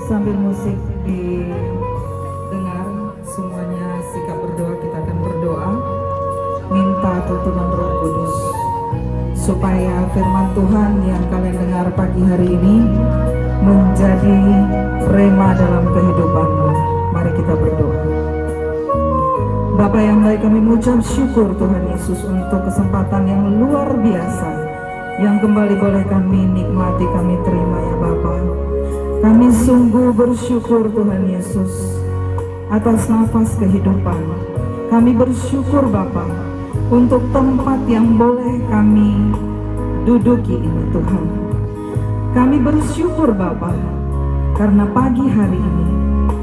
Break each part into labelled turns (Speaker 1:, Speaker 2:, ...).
Speaker 1: Sambil musik didengar, semuanya sikap berdoa, kita akan berdoa minta tuntunan Roh Kudus supaya firman Tuhan yang kalian dengar pagi hari ini menjadi rema dalam kehidupanmu. Mari kita berdoa. Bapa yang baik, kami mengucap syukur Tuhan Yesus untuk kesempatan yang luar biasa yang kembali boleh kami nikmati, kami terima ya Bapa. Kami sungguh bersyukur Tuhan Yesus atas nafas kehidupan. Kami bersyukur Bapa untuk tempat yang boleh kami duduki ini Tuhan. Kami bersyukur Bapa karena pagi hari ini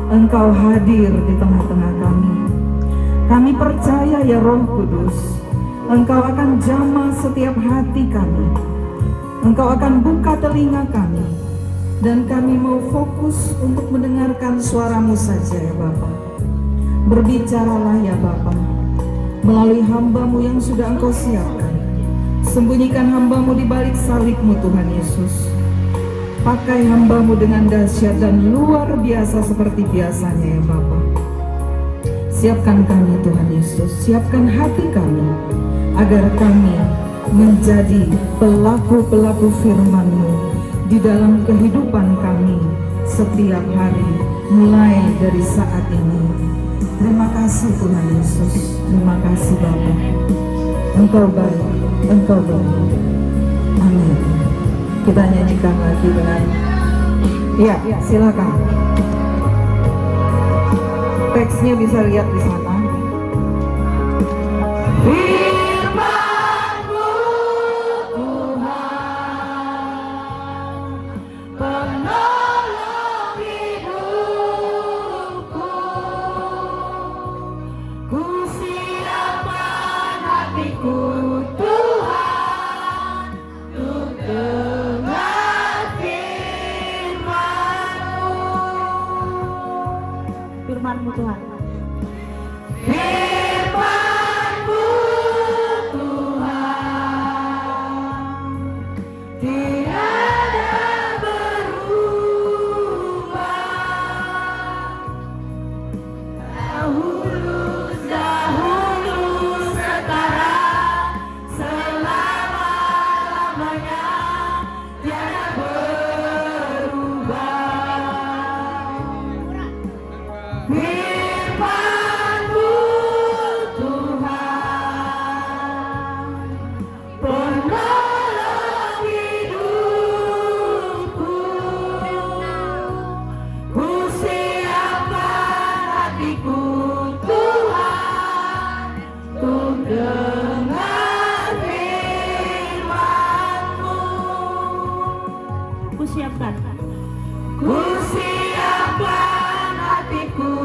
Speaker 1: Engkau hadir di tengah-tengah kami. Kami percaya ya Roh Kudus, Engkau akan jamah setiap hati kami. Engkau akan buka telinga kami. Dan kami mau fokus untuk mendengarkan suara-Mu saja ya Bapa. Berbicaralah ya Bapa melalui hamba-Mu yang sudah Engkau siapkan. Sembunyikan hamba-Mu di balik salib-Mu Tuhan Yesus. Pakai hamba-Mu dengan dahsyat dan luar biasa seperti biasanya ya Bapa. Siapkan kami Tuhan Yesus, siapkan hati kami agar kami menjadi pelaku-pelaku firman-Mu di dalam kehidupan kami setiap hari mulai dari saat ini. Terima kasih Tuhan Yesus, terima kasih Bapa. Engkau baik, Engkau baik. Amin. Kita nyanyikan lagi dengan ya, silakan. Teksnya bisa lihat di sana.
Speaker 2: Firman-Mu Tuhan.
Speaker 1: Firman-Mu Tuhan tiada berubah. Dahulu sekarang selama-lamanya tiada berubah. Firman-Mu Tuhan, penolong hidupku. Ku siapkan hatiku Tuhan, untuk dengar firman-Mu.
Speaker 2: Ku siapkan.
Speaker 1: Ku siapkan hatiku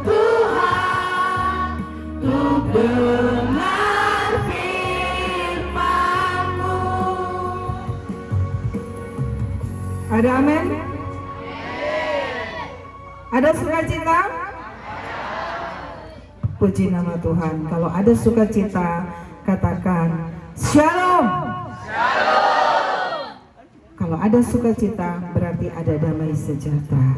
Speaker 1: Tuhan, untuk dengar firman-Mu. Ada amin? Ada sukacita? Puji nama Tuhan. Kalau ada sukacita, katakan Shalom. Kalau ada sukacita, berarti ada damai sejahtera.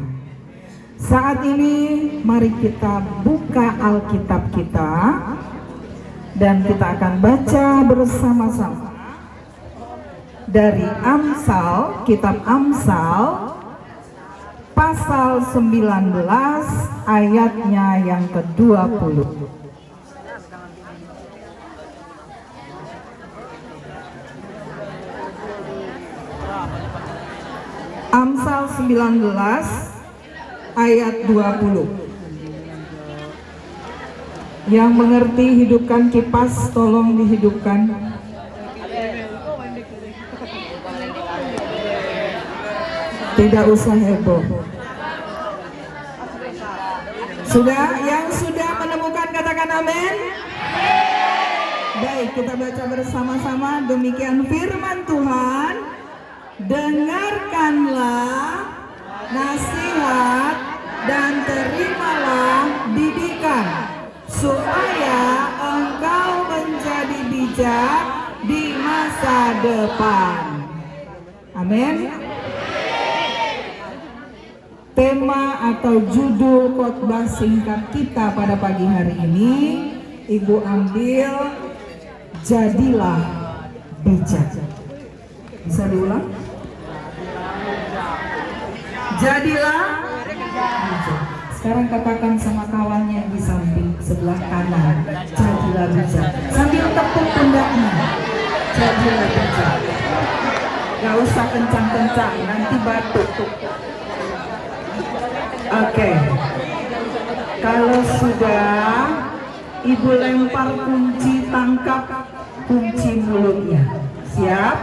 Speaker 1: Saat ini mari kita buka Alkitab kita dan kita akan baca bersama-sama dari Amsal, kitab Amsal pasal 19 ayatnya yang ke-20. Amsal 19 ayat 20. Yang mengerti hidupkan kipas, tolong dihidupkan. Tidak usah heboh. Sudah? Yang sudah menemukan katakan amin. Baik, kita baca bersama-sama. Demikian firman Tuhan. Dengarkanlah nasihat dan terimalah didikan, supaya engkau menjadi bijak di masa depan. Amin. Tema atau judul khotbah singkat kita pada pagi hari ini, Ibu ambil jadilah bijak. Bisa diulang? Jadilah bijak. Sekarang katakan sama kawannya yang di samping sebelah kanan, jadilah bijak. Sambil tepuk pundaknya, jadilah bijak. Gak usah kencang-kencang, nanti batuk. Oke. Kalau sudah, Ibu lempar kunci, tangkap kunci mulutnya. Siap?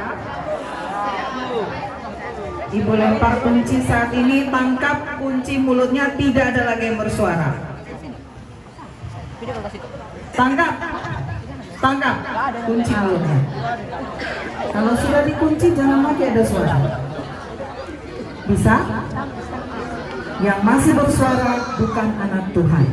Speaker 1: Ibu lempar kunci saat ini, tangkap kunci mulutnya, tidak ada lagi yang bersuara. Tangkap kunci mulutnya. Kalau sudah dikunci jangan lagi ada suara. Bisa? Yang masih bersuara bukan anak Tuhan.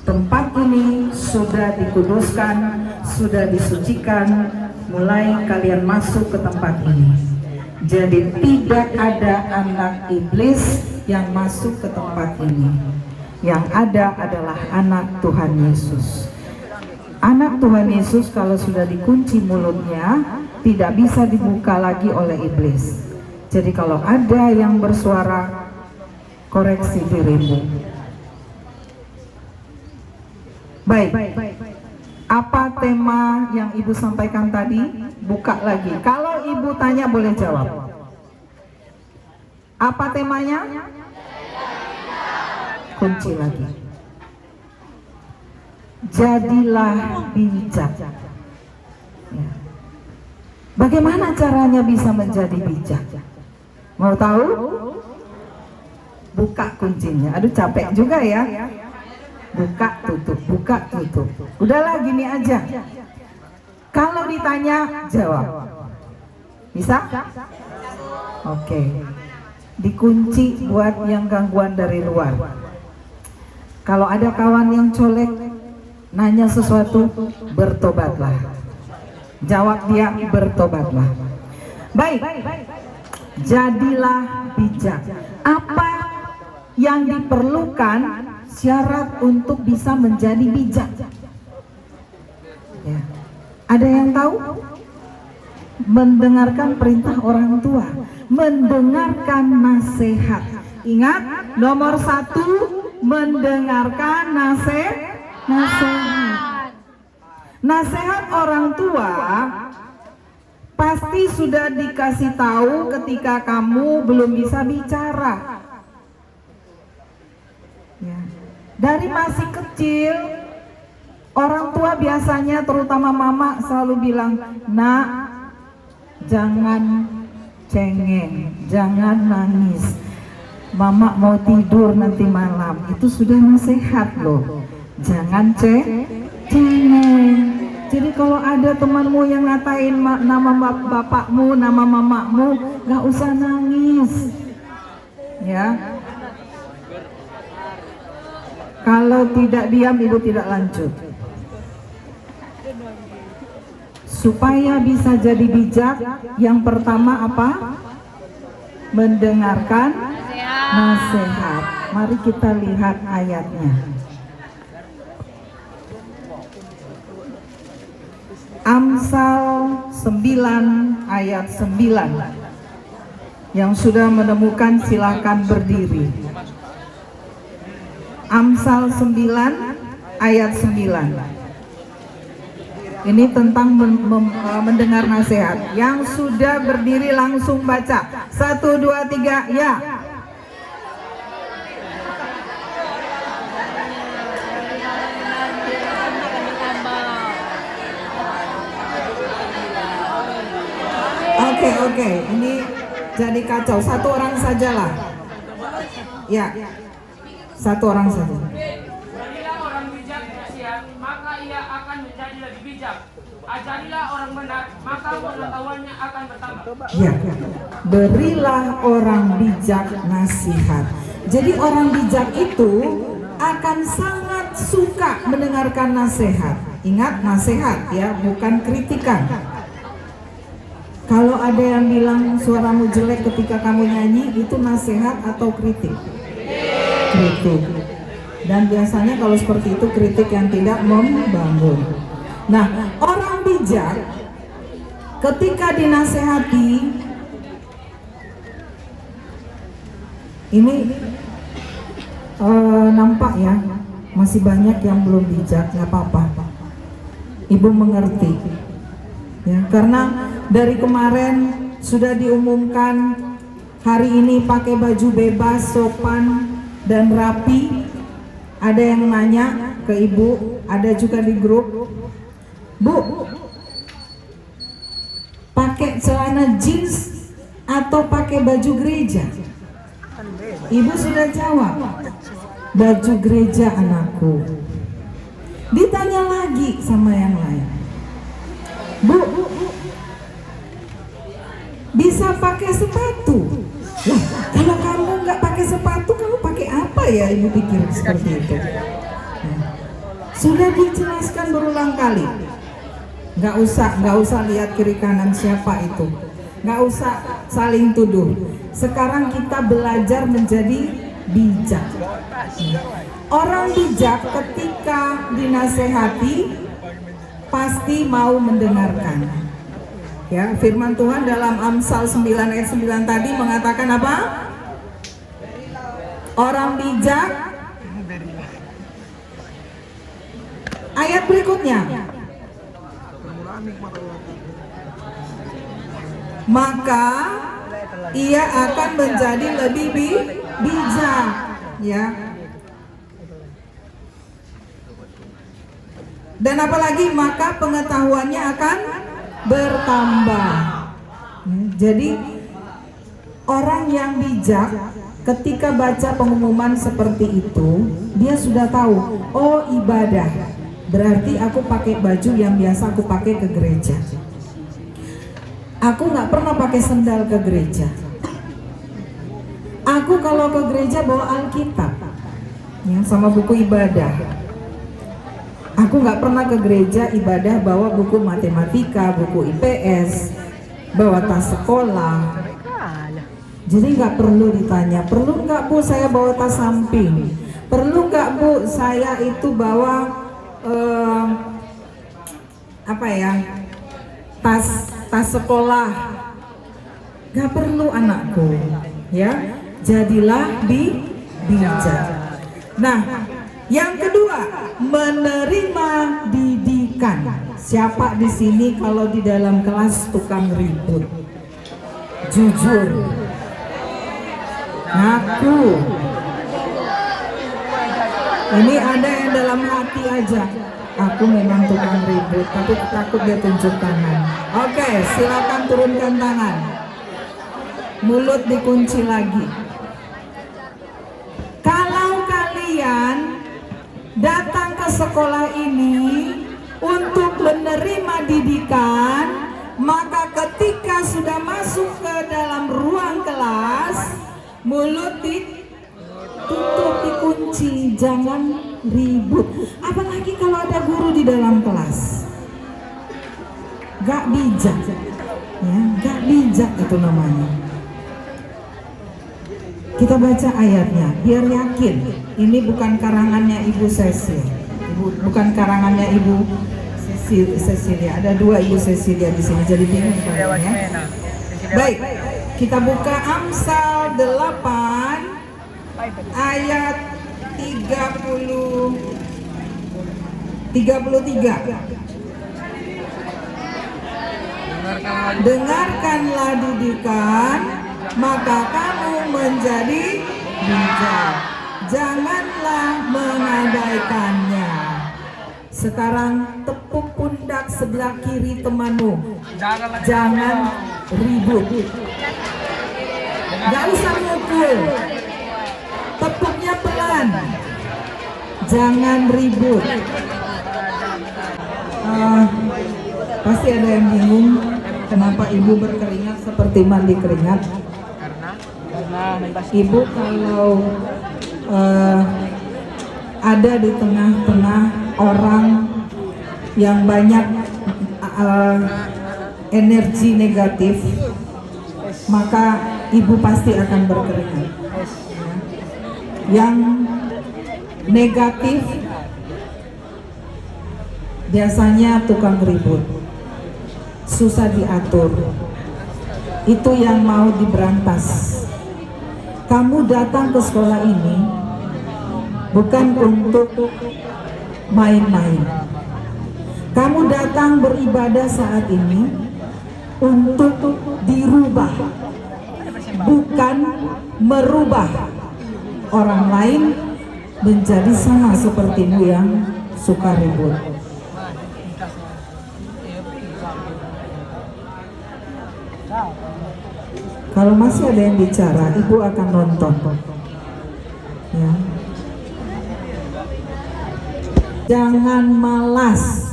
Speaker 1: Tempat ini sudah dikuduskan, sudah disucikan, mulai kalian masuk ke tempat ini. Jadi tidak ada anak iblis yang masuk ke tempat ini. Yang ada adalah anak Tuhan Yesus. Anak Tuhan Yesus kalau sudah dikunci mulutnya, tidak bisa dibuka lagi oleh iblis. Jadi kalau ada yang bersuara, koreksi dirimu. Baik, apa tema yang Ibu sampaikan tadi? Buka lagi. Kalau Ibu tanya boleh jawab. Apa temanya? Kunci lagi. Jadilah bijak. Ya. Bagaimana caranya bisa menjadi bijak? Mau tahu? Buka kuncinya. Aduh capek juga ya. Buka tutup. Udahlah gini aja. Kalau ditanya jawab. Bisa? Oke. Dikunci buat yang gangguan dari luar. Kalau ada kawan yang colek, nanya sesuatu, bertobatlah. Jawab dia, bertobatlah. Baik. Jadilah bijak. Apa yang diperlukan syarat untuk bisa menjadi bijak? Ya. Ada yang tahu? Mendengarkan perintah orang tua, mendengarkan nasihat. Ingat, nomor 1, mendengarkan nasihat. Nasihat orang tua pasti sudah dikasih tahu ketika kamu belum bisa bicara. Ya. Dari masih kecil, orang tua biasanya terutama mama selalu bilang, "Nak, jangan cengeng, jangan nangis. Mama mau tidur nanti malam." Itu sudah nasihat loh. Jangan cengeng. Jadi kalau ada temanmu yang ngatain nama bapakmu, nama mamamu, gak usah nangis. Ya. Kalau tidak diam, Ibu tidak lanjut. Supaya bisa jadi bijak, yang pertama apa? Mendengarkan nasihat. Mari kita lihat ayatnya. Amsal 9 ayat 9. Yang sudah menemukan silakan berdiri. Amsal 9 ayat 9. Ini tentang mendengar nasihat. Yang sudah berdiri langsung baca. 1, 2, 3, ya. Oke, ini jadi kacau. Satu orang sajalah. Ya, satu orang saja.
Speaker 2: Jadilah orang bijak kasihan, maka ia akan menjadi lebih bijak. Ajarilah orang benar, maka pengetahuannya akan bertambah.
Speaker 1: Ya, berilah orang bijak nasihat. Jadi orang bijak itu akan sangat suka mendengarkan nasihat. Ingat, nasihat ya, bukan kritikan. Kalau ada yang bilang suaramu jelek ketika kamu nyanyi, itu nasihat atau kritik? Kritik. Dan biasanya kalau seperti itu kritik yang tidak membangun. Nah, orang bijak ketika dinasehati, ini nampak ya, masih banyak yang belum bijak. Nggak apa-apa, Ibu mengerti ya, karena dari kemarin sudah diumumkan hari ini pakai baju bebas, sopan dan rapi. Ada yang nanya ke Ibu, ada juga di grup, Bu, pakai celana jeans atau pakai baju gereja? Ibu sudah jawab, baju gereja anakku. Ditanya lagi sama yang lain, Bu, bisa pakai sepatu? Lah, kalau kamu nggak pakai sepatu, kamu pakai apa ya? Ibu pikir seperti itu. Nah, sudah dijelaskan berulang kali. Nggak usah lihat kiri kanan siapa itu. Nggak usah saling tuduh. Sekarang kita belajar menjadi bijak. Orang bijak ketika dinasehati pasti mau mendengarkan. Ya, firman Tuhan dalam Amsal 9 ayat 9 tadi mengatakan apa? Orang bijak. Ayat berikutnya. Maka ia akan menjadi lebih bijak, ya. Dan apalagi maka pengetahuannya akan bertambah. Jadi orang yang bijak ketika baca pengumuman seperti itu, dia sudah tahu, oh ibadah, berarti aku pakai baju yang biasa aku pakai ke gereja. Aku nggak pernah pakai sendal ke gereja. Aku kalau ke gereja bawa Alkitab, ya, sama buku ibadah. Aku nggak pernah ke gereja ibadah bawa buku matematika, buku IPS, bawa tas sekolah. Jadi nggak perlu ditanya, perlu nggak Bu saya bawa tas samping? Perlu nggak Bu saya itu bawa tas sekolah? Nggak perlu anakku, ya. Jadilah bijak. Nah, yang kedua, menerima didikan. Siapa di sini kalau di dalam kelas tukang ribut? Jujur. Ngaku. Ini ada yang dalam hati aja. Aku memang tukang ribut, tapi takut dia tunjuk tangan. Oke, silakan turunkan tangan. Mulut dikunci lagi. Kalau kalian datang ke sekolah ini untuk menerima didikan, maka ketika sudah masuk ke dalam ruang kelas, mulut ditutup, dikunci, jangan ribut. Apalagi kalau ada guru di dalam kelas, gak bijak, ya, gak bijak itu namanya. Kita baca ayatnya, biar yakin ini bukan karangannya Ibu Cecil, bukan karangannya Ibu Cecilia. Ada dua Ibu Cecilia di sini, jadi bingung kalian ya. Baik, kita buka Amsal 8 ayat 33. Dengarkanlah didikan, maka kamu menjadi bijak. Janganlah mengabaikannya. Sekarang tepuk pundak sebelah kiri temanmu. Jangan ribut. Gak usah mukul, tepuknya pelan, jangan ribut. Pasti ada yang bingung kenapa ibu berkeringat seperti mandi keringat. Ibu kalau ada di tengah-tengah orang yang banyak energi negatif, maka ibu pasti akan berkeringat. Yang negatif biasanya tukang ribut, susah diatur, itu yang mau diberantas. Kamu datang ke sekolah ini bukan untuk main-main. Kamu datang beribadah saat ini untuk dirubah, bukan merubah orang lain menjadi sama sepertimu yang suka ribut. Kalau masih ada yang bicara, ibu akan nonton. Ya. Jangan malas.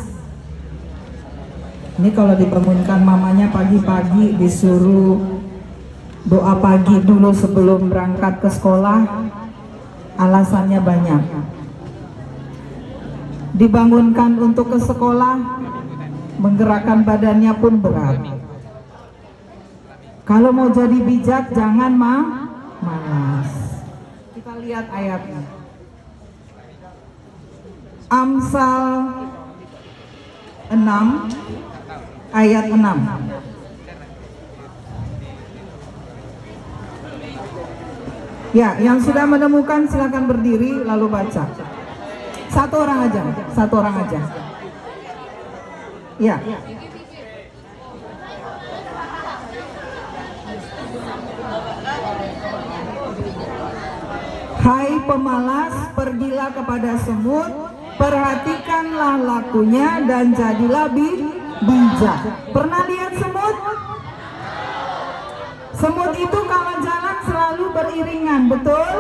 Speaker 1: Ini kalau dibangunkan mamanya pagi-pagi disuruh doa pagi dulu sebelum berangkat ke sekolah, alasannya banyak. Dibangunkan untuk ke sekolah, menggerakkan badannya pun berat. Kalau mau jadi bijak, jangan malas. Kita lihat ayatnya. Amsal 6 ayat 6. Ya, yang sudah menemukan silakan berdiri lalu baca. Satu orang aja. Ya. Hai pemalas, pergilah kepada semut, perhatikanlah lakunya dan jadilah bijak. Pernah lihat semut? Semut itu kalau jalan selalu beriringan, betul?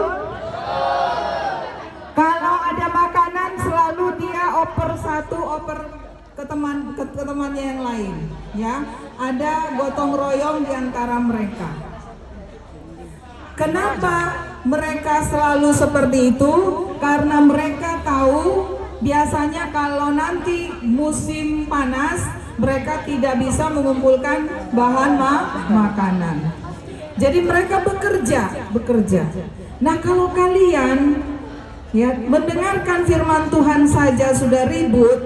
Speaker 1: Kalau ada makanan selalu dia oper satu, oper ke temannya yang lain, ya. Ada gotong royong di antara mereka. Kenapa mereka selalu seperti itu? Karena mereka tahu biasanya kalau nanti musim panas mereka tidak bisa mengumpulkan bahan makanan. Jadi mereka bekerja. Nah, kalau kalian ya mendengarkan firman Tuhan saja sudah ribut,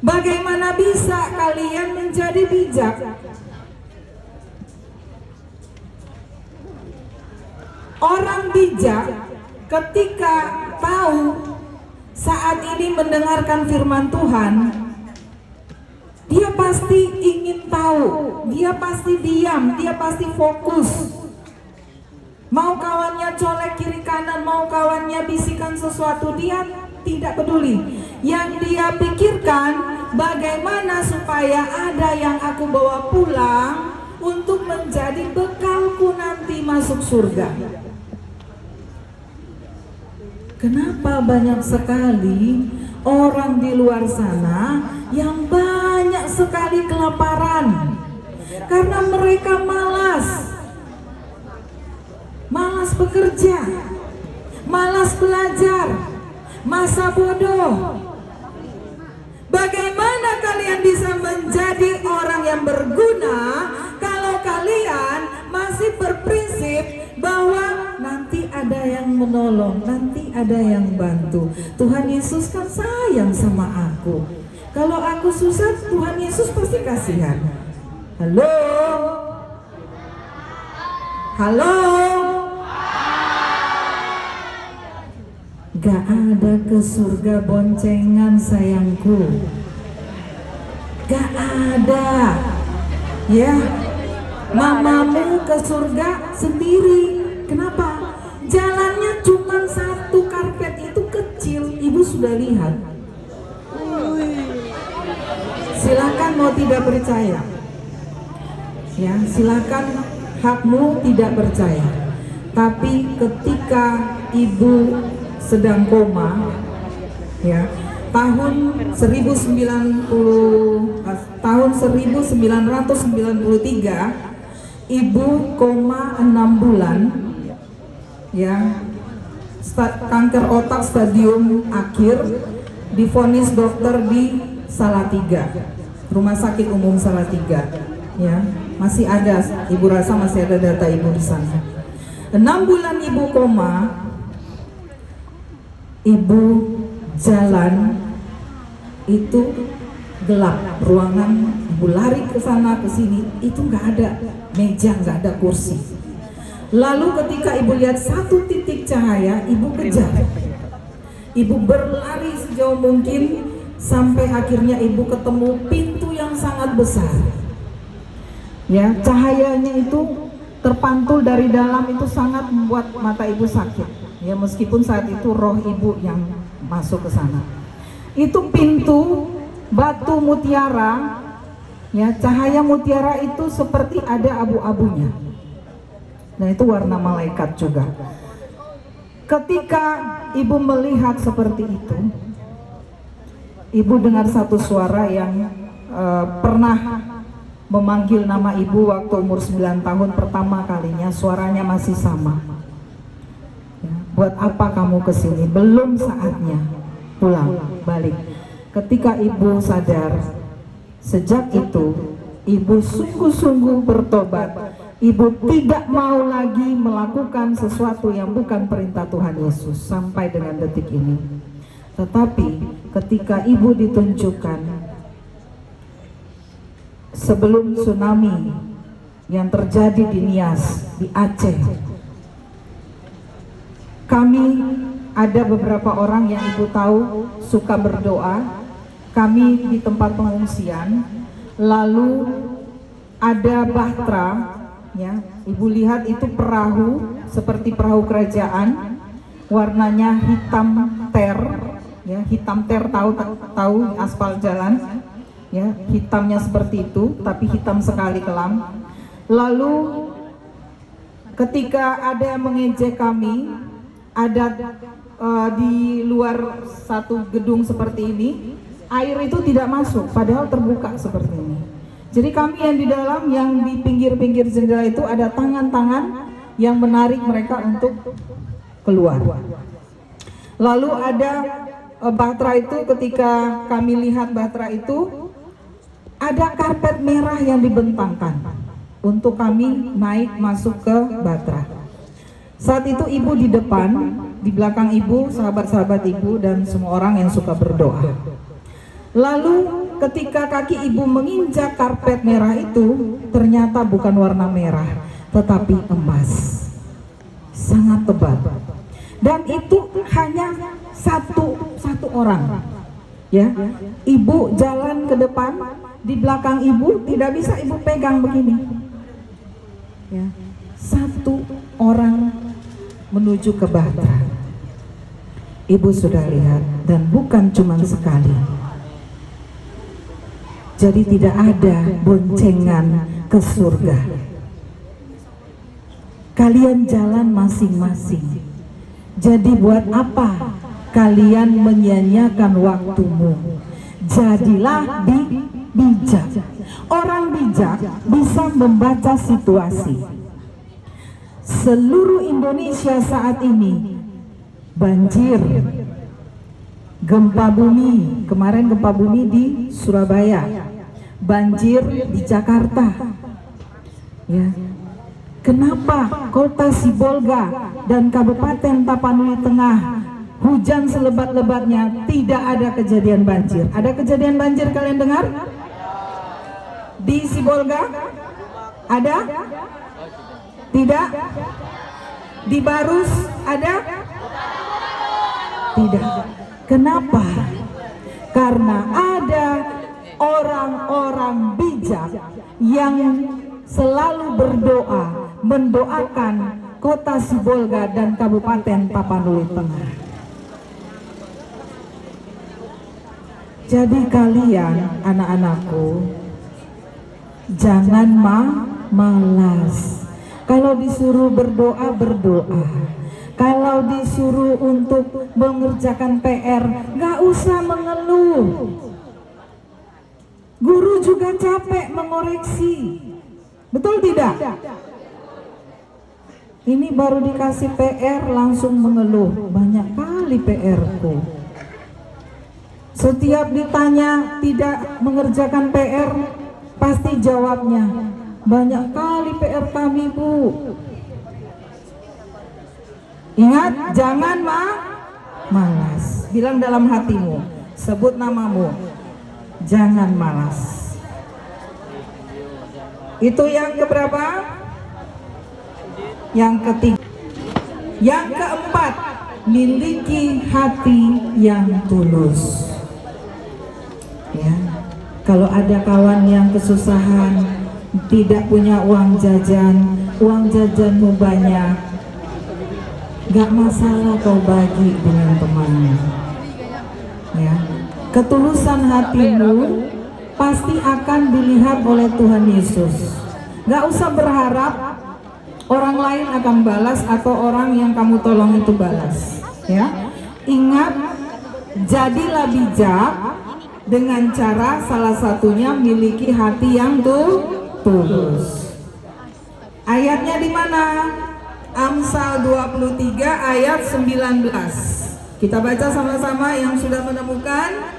Speaker 1: bagaimana bisa kalian menjadi bijak? Orang bijak ketika tahu saat ini mendengarkan firman Tuhan, dia pasti ingin tahu, dia pasti diam, dia pasti fokus. Mau kawannya colek kiri kanan, mau kawannya bisikan sesuatu, dia tidak peduli. Yang dia pikirkan bagaimana supaya ada yang aku bawa pulang untuk menjadi bekalku nanti masuk surga. Kenapa banyak sekali orang di luar sana yang banyak sekali kelaparan? Karena mereka malas bekerja, malas belajar, masa bodoh. Bagaimana kalian bisa menjadi orang yang berguna kalau kalian masih berprinsip bahwa nanti ada yang menolong, nanti ada yang bantu. Tuhan Yesus kan sayang sama aku. Kalau aku susah, Tuhan Yesus pasti kasihan. Halo? Halo? Gak ada ke surga boncengan sayangku. Gak ada. Ya, mamamu ke surga sendiri. Kenapa? Jalannya cuma satu, karpet itu kecil. Ibu sudah lihat. Silakan mau tidak percaya. Ya, silakan, hakmu tidak percaya. Tapi ketika ibu sedang koma, ya, tahun 1993 ibu koma 6 bulan, ya, kanker otak stadium akhir, divonis dokter di Salatiga, Rumah Sakit Umum Salatiga, ya. Masih ada, ibu rasa masih ada data ibu di sana. 6 bulan ibu koma, ibu jalan itu gelap, ruangan ibu lari ke sana ke sini, itu nggak ada meja, nggak ada kursi. Lalu ketika ibu lihat satu titik cahaya, ibu kejar. Ibu berlari sejauh mungkin sampai akhirnya ibu ketemu pintu yang sangat besar. Ya, cahayanya itu terpantul dari dalam, itu sangat membuat mata ibu sakit. Ya, meskipun saat itu roh ibu yang masuk ke sana. Itu pintu batu mutiara, ya, cahaya mutiara itu seperti ada abu-abunya. Nah, itu warna malaikat juga. Ketika ibu melihat seperti itu, ibu dengar satu suara yang pernah memanggil nama ibu waktu umur 9 tahun pertama kalinya, suaranya masih sama. Ya, buat apa kamu kesini? Belum saatnya pulang, balik. Ketika ibu sadar, sejak itu ibu sungguh-sungguh bertobat. Ibu tidak mau lagi melakukan sesuatu yang bukan perintah Tuhan Yesus sampai dengan detik ini. Tetapi ketika ibu ditunjukkan sebelum tsunami yang terjadi di Nias, di Aceh, kami ada beberapa orang yang ibu tahu suka berdoa. Kami di tempat pengungsian, lalu ada bahtera, ya, ibu lihat itu perahu seperti perahu kerajaan, warnanya hitam ter, ya, hitam ter, tahu aspal jalan, ya, hitamnya seperti itu, tapi hitam sekali kelam. Lalu ketika ada yang mengejek kami, ada di luar satu gedung seperti ini, air itu tidak masuk, padahal terbuka seperti ini. Jadi kami yang di dalam, yang di pinggir-pinggir jendela itu ada tangan-tangan yang menarik mereka untuk keluar. Lalu ada bahtera itu, ketika kami lihat bahtera itu, ada karpet merah yang dibentangkan untuk kami naik masuk ke bahtera. Saat itu ibu di depan, di belakang ibu sahabat-sahabat ibu dan semua orang yang suka berdoa. Lalu ketika kaki ibu menginjak karpet merah itu, ternyata bukan warna merah, tetapi emas, sangat tebal. Dan itu hanya satu orang. Ya, ibu jalan ke depan, di belakang ibu tidak bisa ibu pegang begini. Ya, satu orang menuju ke bahtera. Ibu sudah lihat, dan bukan cuma sekali. Jadi tidak ada boncengan ke surga. Kalian jalan masing-masing. Jadi buat apa kalian menyia-nyiakan waktumu? Jadilah bijak. Orang bijak bisa membaca situasi. Seluruh Indonesia saat ini banjir, gempa bumi, kemarin gempa bumi di Surabaya, banjir di Jakarta. Ya. Kenapa Kota Sibolga dan Kabupaten Tapanuli Tengah hujan selebat-lebatnya tidak ada kejadian banjir? Ada kejadian banjir kalian dengar? Di Sibolga? Ada? Tidak? Di Barus ada? Tidak. Kenapa? Karena ada orang-orang bijak yang selalu berdoa, mendoakan Kota Sibolga dan Kabupaten Tapanuli Tengah. Jadi kalian, anak-anakku, jangan malas. Kalau disuruh berdoa, berdoa. Kalau disuruh untuk mengerjakan PR, gak usah mengeluh. Guru juga capek mengoreksi. Betul tidak? Ini baru dikasih PR langsung mengeluh. Banyak kali PR-ku. Setiap ditanya tidak mengerjakan PR, pasti jawabnya, banyak kali PR kami, Bu. Ingat, jangan malas. Bilang dalam hatimu, sebut namamu, jangan malas. Itu yang keberapa? Yang ketiga. Yang keempat, miliki hati yang tulus. Ya, kalau ada kawan yang kesusahan, tidak punya uang jajanmu banyak, gak masalah kau bagi dengan temanmu. Ya, ketulusan hatimu pasti akan dilihat oleh Tuhan Yesus. Gak usah berharap orang lain akan balas atau orang yang kamu tolong itu balas. Ya, ingat, jadilah bijak dengan cara salah satunya miliki hati yang tulus. Ayatnya di mana? Amsal 23 ayat 19. Kita baca sama-sama yang sudah menemukan.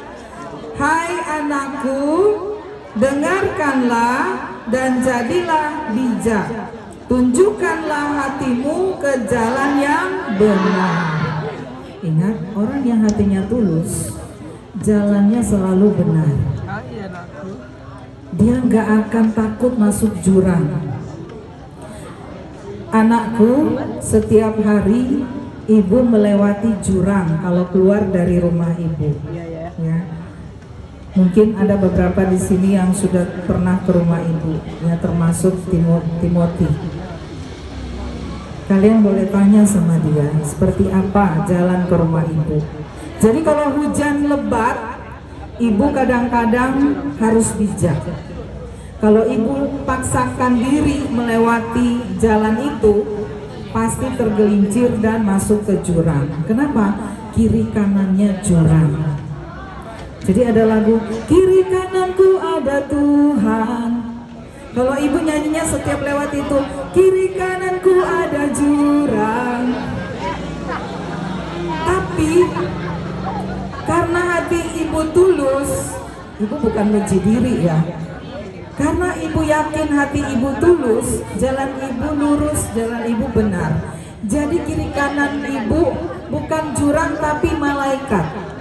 Speaker 1: Hai anakku, dengarkanlah dan jadilah bijak. Tunjukkanlah hatimu ke jalan yang benar. Ingat, orang yang hatinya tulus, jalannya selalu benar. Dia nggak akan takut masuk jurang. Anakku, setiap hari ibu melewati jurang kalau keluar dari rumah ibu. Ya. Mungkin ada beberapa di sini yang sudah pernah ke rumah ibu, ya, termasuk Timothy. Kalian boleh tanya sama dia, seperti apa jalan ke rumah ibu. Jadi kalau hujan lebat, ibu kadang-kadang harus bijak. Kalau ibu paksakan diri melewati jalan itu, pasti tergelincir dan masuk ke jurang. Kenapa? Kiri kanannya jurang. Jadi ada lagu, kiri kananku ada Tuhan. Kalau ibu nyanyinya setiap lewat itu, kiri kananku ada jurang. Tapi karena hati ibu tulus, ibu bukan benci diri ya. Karena ibu yakin hati ibu tulus, jalan ibu lurus, jalan ibu benar. Jadi kiri kanan ibu bukan jurang tapi malaikat.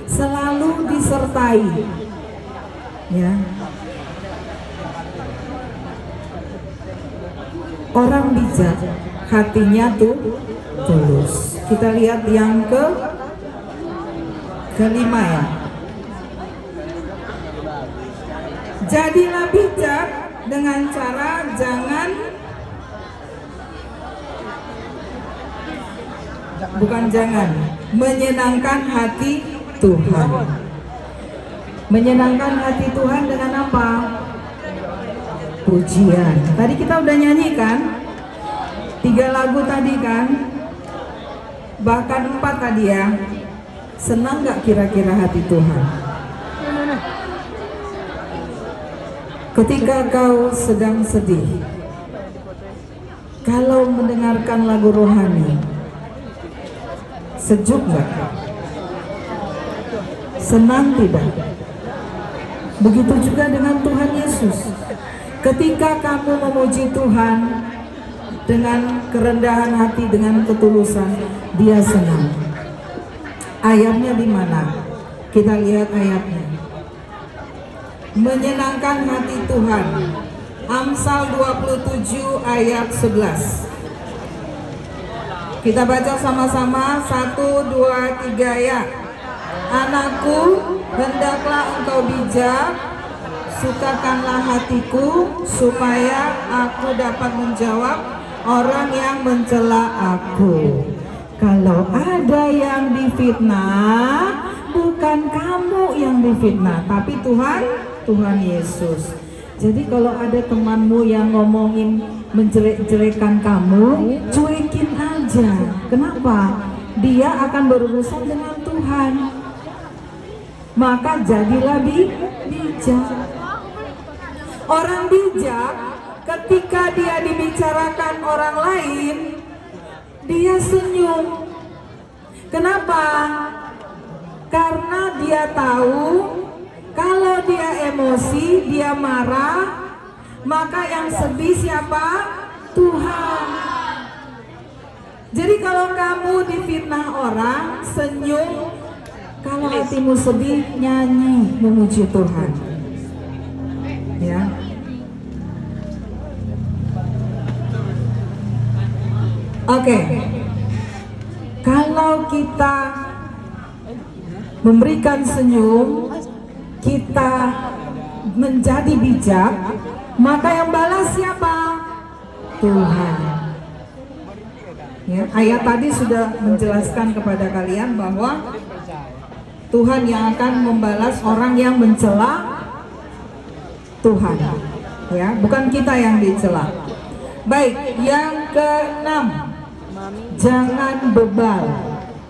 Speaker 1: Selalu disertai. Ya. Orang bijak, hatinya tulus. Kita lihat yang kelima ya. Jadilah bijak dengan cara menyenangkan hati Tuhan. Menyenangkan hati Tuhan dengan apa? Pujian. Tadi kita udah nyanyikan 3 lagu tadi kan, bahkan 4 tadi ya. Senang gak kira-kira hati Tuhan? Ketika kau sedang sedih, kalau mendengarkan lagu rohani, sejuk gak? Senang tidak? Begitu juga dengan Tuhan Yesus. Ketika kamu memuji Tuhan dengan kerendahan hati, dengan ketulusan, Dia senang. Ayatnya di mana? Kita lihat ayatnya. Menyenangkan hati Tuhan. Amsal 27 ayat 11. Kita baca sama-sama, 1, 2, 3 ya. Anakku, hendaklah engkau bijak, sukakanlah hatiku, supaya aku dapat menjawab orang yang mencela aku. Kalau ada yang difitnah, bukan kamu yang difitnah, tapi Tuhan Yesus. Jadi kalau ada temanmu yang ngomongin menjelek-jelekan kamu, cuekin aja. Kenapa? Dia akan berurusan dengan Tuhan. Maka jadilah bijak. Orang bijak ketika dia dibicarakan orang lain, dia senyum. Kenapa? Karena dia tahu kalau dia emosi, dia marah, maka yang sedih siapa? Tuhan. Jadi kalau kamu difitnah orang, senyum. Kalau hatimu sedih, nyanyi memuji Tuhan. Ya. Oke. Kalau kita memberikan senyum, kita menjadi bijak, maka yang balas siapa? Tuhan. Ya, ayat tadi sudah menjelaskan kepada kalian bahwa Tuhan yang akan membalas orang yang mencela Tuhan. Ya, bukan kita yang dicela. Baik, yang keenam, jangan bebal.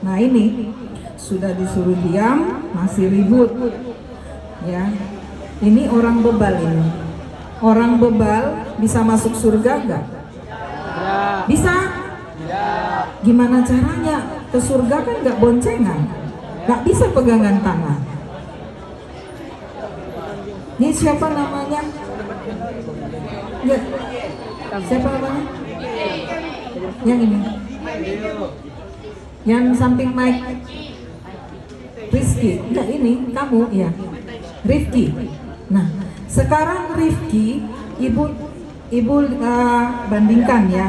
Speaker 1: Nah ini sudah disuruh diam, masih ribut. Ya, ini orang bebal ini. Orang bebal bisa masuk surga enggak? Bisa? Gimana caranya? Ke surga kan enggak boncengan, enggak bisa pegangan tangan. Ini siapa namanya? Ya, siapa namanya? Yang ini. Yang samping mic. Rizky, enggak ini kamu ya. Rifki. Nah, sekarang Rifki, ibu bandingkan ya.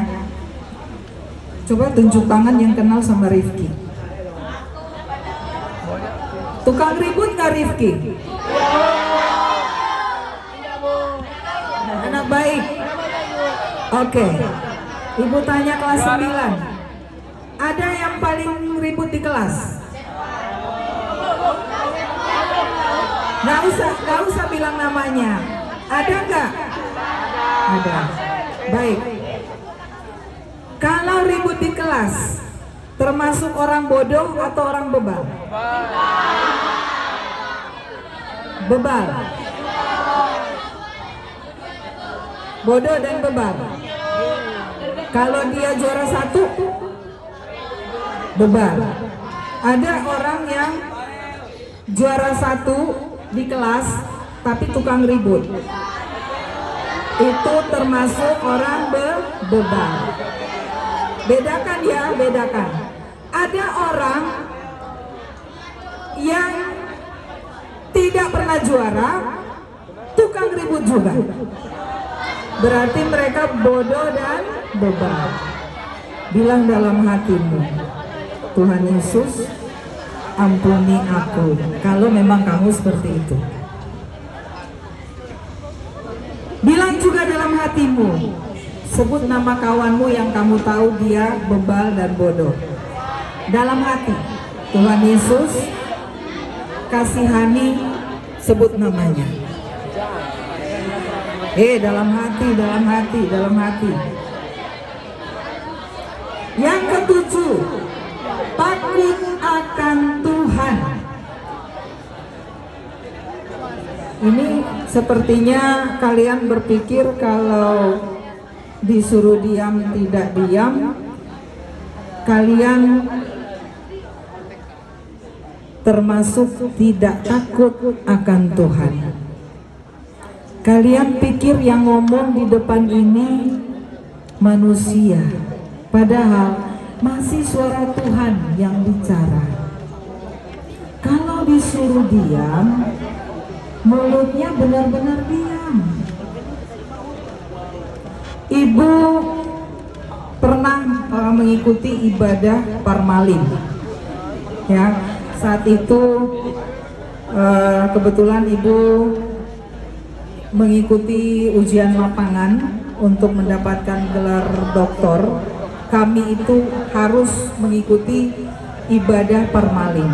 Speaker 1: Coba tunjuk tangan yang kenal sama Rifki. Tukang ribut nggak Rifki? Anak baik. Oke. Ibu tanya kelas 9. Ada yang paling ribut di kelas? Nggak usah bilang namanya. Ada nggak? Ada. Baik. Kalau ribut di kelas, termasuk orang bodoh atau orang bebal? Bebal. Bodoh dan bebal. Kalau dia juara 1, bebal. Ada orang yang juara 1 di kelas tapi tukang ribut, itu termasuk orang bebal. Bedakan ya, bedakan. Ada orang yang tidak pernah juara, tukang ribut juga, berarti mereka bodoh dan bebal. Bilang dalam hatimu, Tuhan Yesus, ampuni aku kalau memang kamu seperti itu. Bilang juga dalam hatimu, sebut nama kawanmu yang kamu tahu dia bebal dan bodoh. Dalam hati, Tuhan Yesus, kasihani, sebut namanya. Dalam hati, dalam hati, dalam hati. Yang ketujuh, takut akan Tuhan. Ini sepertinya kalian berpikir kalau disuruh diam tidak diam, kalian termasuk tidak takut akan Tuhan. Kalian pikir yang ngomong di depan ini manusia, padahal masih suara Tuhan yang bicara. Kalau disuruh diam, mulutnya benar-benar diam. Ibu pernah mengikuti ibadah Parmalin. Ya, saat itu kebetulan ibu mengikuti ujian lapangan untuk mendapatkan gelar doktor. Kami itu harus mengikuti ibadah Parmalin.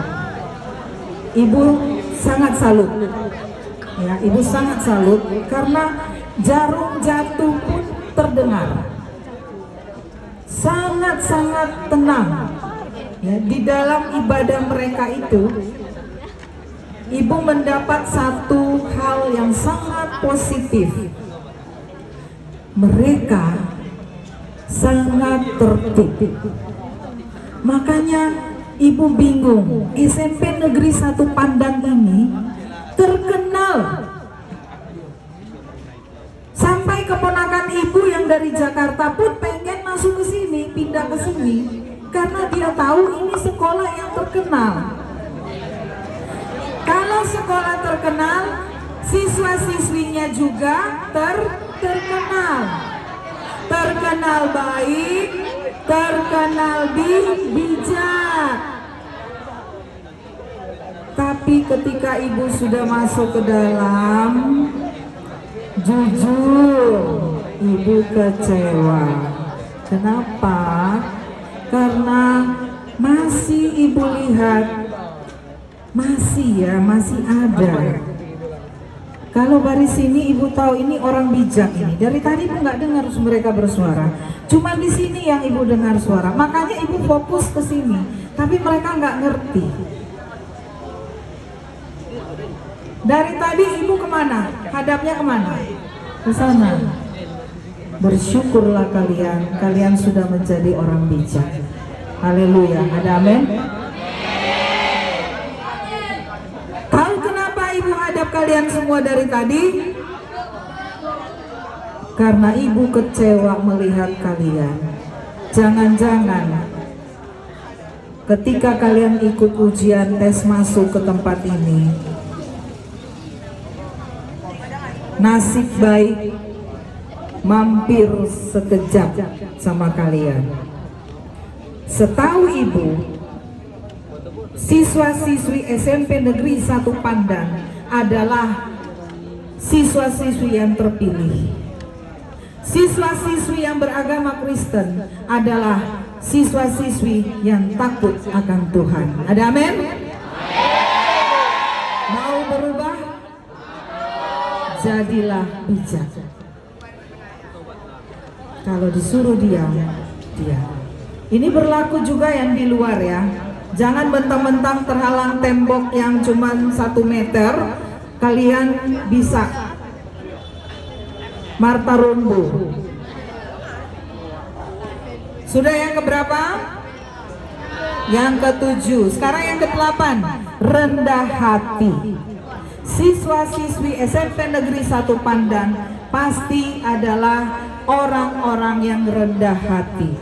Speaker 1: Ibu sangat salut, ya, ibu sangat salut karena jarum jatuh pun terdengar. Sangat-sangat tenang. Ya, di dalam ibadah mereka itu, ibu mendapat satu hal yang sangat positif. Mereka sangat tertib. Makanya ibu bingung, SMP Negeri 1 Pandan ini terkenal. Sampai keponakan ibu yang dari Jakarta pun pengen masuk ke sini, pindah ke sini, karena dia tahu ini sekolah yang terkenal. Kalau sekolah terkenal, siswa-siswinya juga terkenal. Terkenal baik, terkenal bijak. Tapi ketika ibu sudah masuk ke dalam, jujur, ibu kecewa. Kenapa? Karena masih ibu lihat, masih ada. Kalau baris sini ibu tahu ini orang bijak ini. Dari tadi ibu nggak dengar mereka bersuara. Cuma di sini yang ibu dengar suara. Makanya ibu fokus ke sini. Tapi mereka nggak ngerti. Dari tadi ibu kemana? Hadapnya kemana? Ke sana. Bersyukurlah kalian sudah menjadi orang bijak. Haleluya. Ada amin? Tahu kenapa ibu hadap kalian semua dari tadi? Karena ibu kecewa melihat kalian. Jangan-jangan ketika kalian ikut ujian tes masuk ke tempat ini, nasib baik mampir sekejap sama kalian. Setahu ibu, siswa-siswi SMP Negeri 1 Pandan adalah siswa-siswi yang terpilih. Siswa-siswi yang beragama Kristen adalah siswa-siswi yang takut akan Tuhan. Ada amin? Mau berubah? Jadilah bijak. Kalau disuruh diam, diam. Ini berlaku juga yang di luar ya. Jangan mentang-mentang terhalang tembok yang cuma 1 meter, kalian bisa Marta Rombo. Sudah yang keberapa? Yang ke-7. Sekarang yang ke-8, rendah hati. Siswa-siswi SMP Negeri 1 Pandan pasti adalah orang-orang yang rendah hati.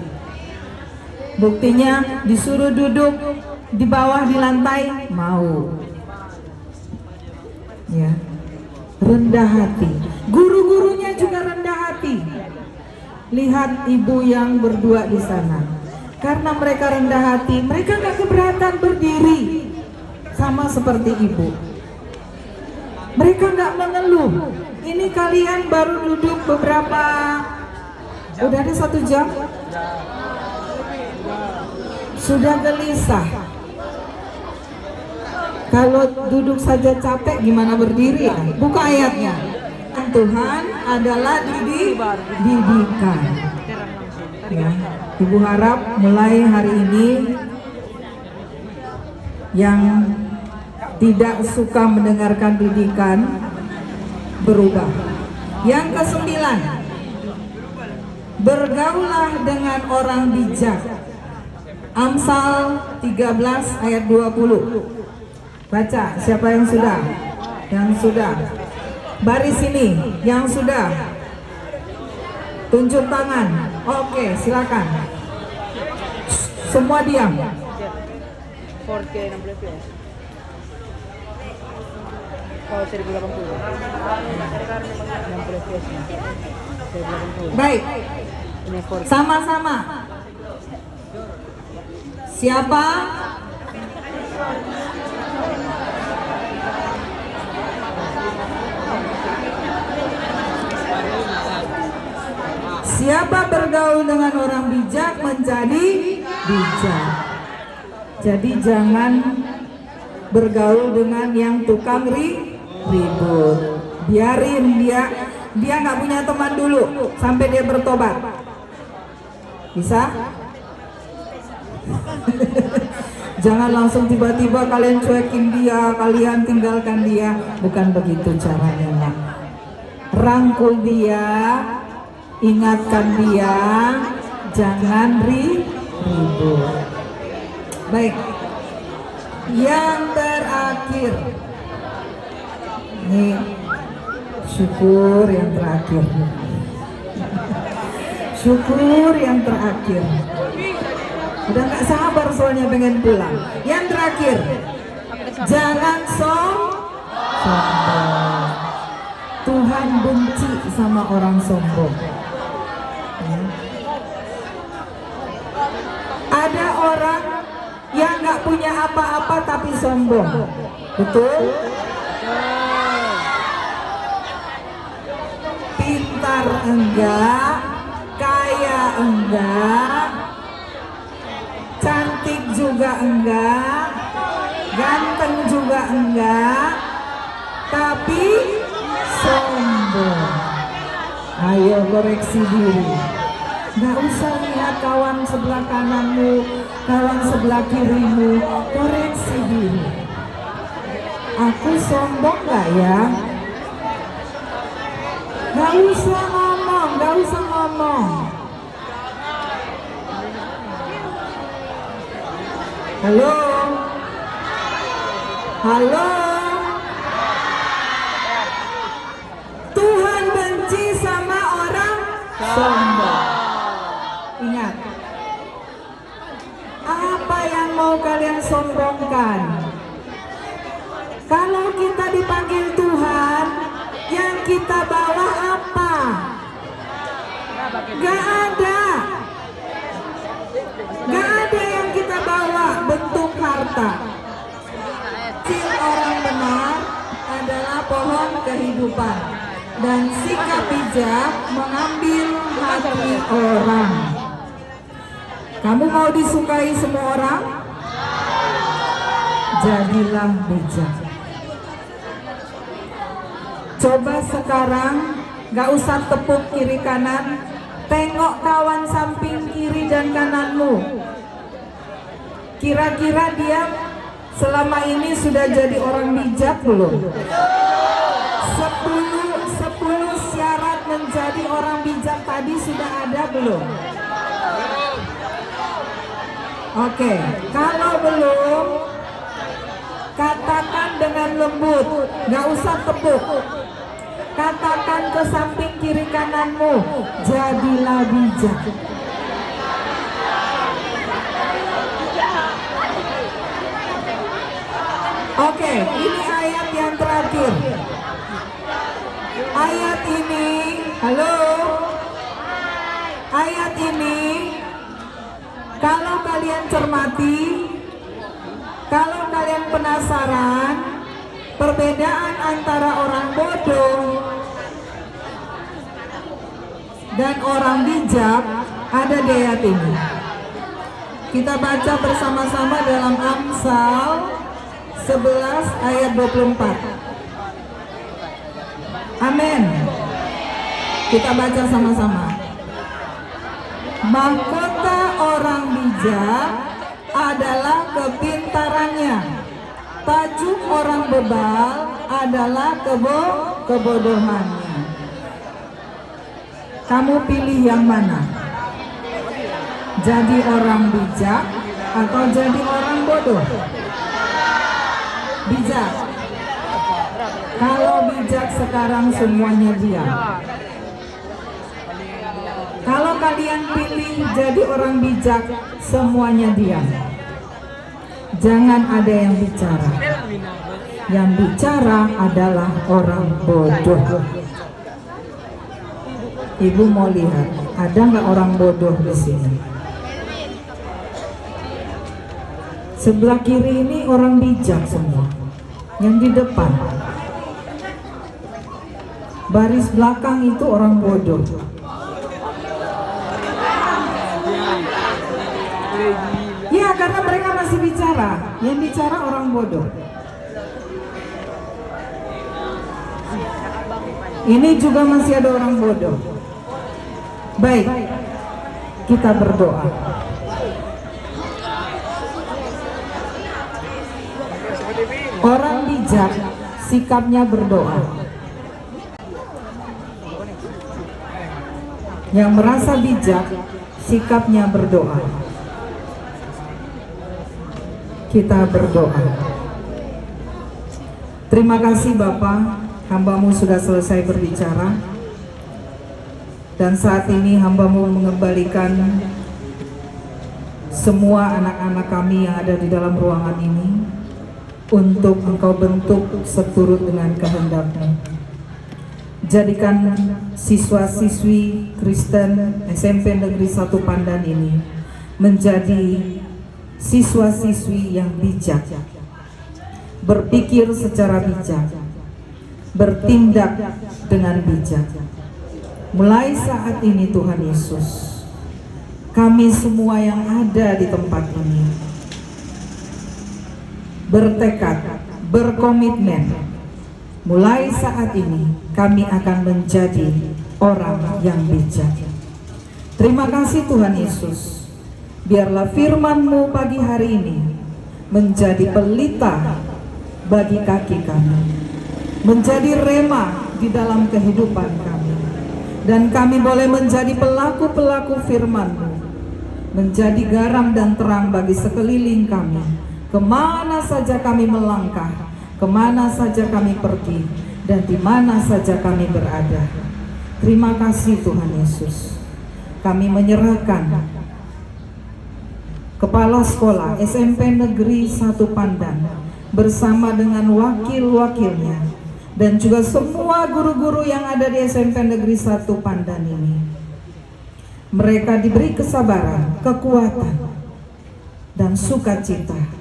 Speaker 1: Buktinya disuruh duduk di bawah di lantai, mau. Ya, rendah hati. Guru-gurunya juga rendah hati. Lihat ibu yang berdua di sana. Karena mereka rendah hati, mereka gak keberatan berdiri. Sama seperti ibu. Mereka gak mengeluh. Ini kalian baru duduk beberapa, udah ada 1 jam? Sudah gelisah. Kalau duduk saja capek, gimana berdiri? Buka ayatnya. Tuhan adalah didikan. Ya, ibu harap mulai hari ini yang tidak suka mendengarkan didikan berubah. Yang ke-9, bergaulah dengan orang bijak. Amsal 13 ayat 20. Baca, siapa yang sudah? Yang sudah. Baris ini, yang sudah. Tunjuk tangan. Oke, silakan. Semua diam.
Speaker 3: 4K 60 fps. Oh, 1080. 60 fps. 1080.
Speaker 1: Baik.
Speaker 3: Ini 4K.
Speaker 1: Sama-sama. Siapa? Siapa bergaul dengan orang bijak menjadi bijak. Jadi jangan bergaul dengan yang tukang ribut. Biarin dia dia nggak punya teman dulu sampai dia bertobat. Bisa? Jangan langsung tiba-tiba kalian cuekin dia, kalian tinggalkan dia. Bukan begitu caranya, nak. Rangkul dia, ingatkan dia, jangan ribut. Baik. Yang terakhir. Nih, syukur yang terakhir. Syukur yang terakhir. Udah gak sabar soalnya pengen pulang. Yang terakhir, jangan sombong. Tuhan benci sama orang sombong. Ya. Ada orang yang gak punya apa-apa tapi sombong. Betul? Pintar enggak, kaya enggak, cantik juga enggak, ganteng juga enggak, tapi sombong. Ayo koreksi diri. Gak usah lihat kawan sebelah kananmu, kawan sebelah kirimu. Koreksi diri. Aku sombong gak ya? Gak usah ngomong, gak usah ngomong. Halo? Halo? Tuhan benci sama orang sombong. Ingat, apa yang mau kalian sombongkan? Kalau kita dipanggil Tuhan, yang kita bawa apa? Gak ada. Gak ada yang kita bawa bentuk harta. Ciri orang benar adalah pohon kehidupan, dan sikap bijak mengambil hati orang. Kamu mau disukai semua orang? Jadilah bijak. Coba sekarang gak usah tepuk kiri kanan, tengok kawan samping kiri dan kananmu. Kira-kira dia selama ini sudah jadi orang bijak belum? 10 syarat menjadi orang bijak tadi sudah ada belum? Oke, kalau belum, katakan dengan lembut, gak usah tepuk. Katakan ke samping kiri kananmu, jadilah bijak. Oke, ini ayat yang terakhir. Ayat ini, halo? Ayat ini, kalau kalian cermati, kalau kalian penasaran, perbedaan antara orang bodoh dan orang bijak ada di ayat ini. Kita baca bersama-sama dalam Amsal 11 ayat 24. Amin. Kita baca sama-sama. Mahkota orang bijak adalah kepintarannya. Tajuk orang bebal adalah kebodohannya. Kamu pilih yang mana? Jadi orang bijak atau jadi orang bodoh? Bijak. Kalau bijak sekarang semuanya diam. Kalau kalian pilih jadi orang bijak, semuanya diam. Jangan ada yang bicara. Yang bicara adalah orang bodoh. Ibu mau lihat, ada nggak orang bodoh di sini? Sebelah kiri ini orang bijak semua. Yang di depan, baris belakang itu orang bodoh. Ya, karena mereka masih bicara. Yang bicara orang bodoh. Ini juga masih ada orang bodoh. Baik, kita berdoa. Orang bijak sikapnya berdoa. Yang merasa bijak sikapnya berdoa. Kita berdoa. Terima kasih Bapa, hamba-Mu sudah selesai berbicara. Dan saat ini hamba-Mu mengembalikan semua anak-anak kami yang ada di dalam ruangan ini untuk Engkau bentuk seturut dengan kehendak-Mu. Jadikan siswa-siswi Kristen SMP Negeri 1 Pandan ini menjadi siswa-siswi yang bijak, berpikir secara bijak, bertindak dengan bijak. Mulai saat ini Tuhan Yesus, kami semua yang ada di tempat ini bertekad, berkomitmen, mulai saat ini kami akan menjadi orang yang bijak. Terima kasih Tuhan Yesus. Biarlah firman-Mu pagi hari ini menjadi pelita bagi kaki kami, menjadi rema di dalam kehidupan kami, dan kami boleh menjadi pelaku-pelaku firman-Mu, menjadi garam dan terang bagi sekeliling kami, kemana saja kami melangkah, kemana saja kami pergi, dan di mana saja kami berada. Terima kasih Tuhan Yesus. Kami menyerahkan Kepala Sekolah SMP Negeri 1 Pandan bersama dengan wakil-wakilnya dan juga semua guru-guru yang ada di SMP Negeri 1 Pandan ini. Mereka diberi kesabaran, kekuatan, dan sukacita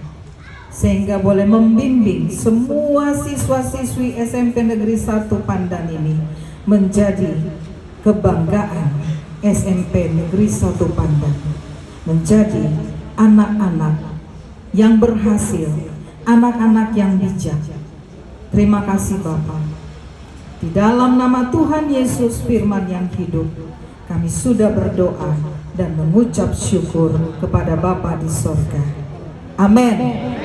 Speaker 1: sehingga boleh membimbing semua siswa-siswi SMP Negeri 1 Pandan ini menjadi kebanggaan SMP Negeri 1 Pandan, menjadi anak-anak yang berhasil, anak-anak yang bijak. Terima kasih Bapa. Di dalam nama Tuhan Yesus firman yang hidup, kami sudah berdoa dan mengucap syukur kepada Bapa di sorga. Amin.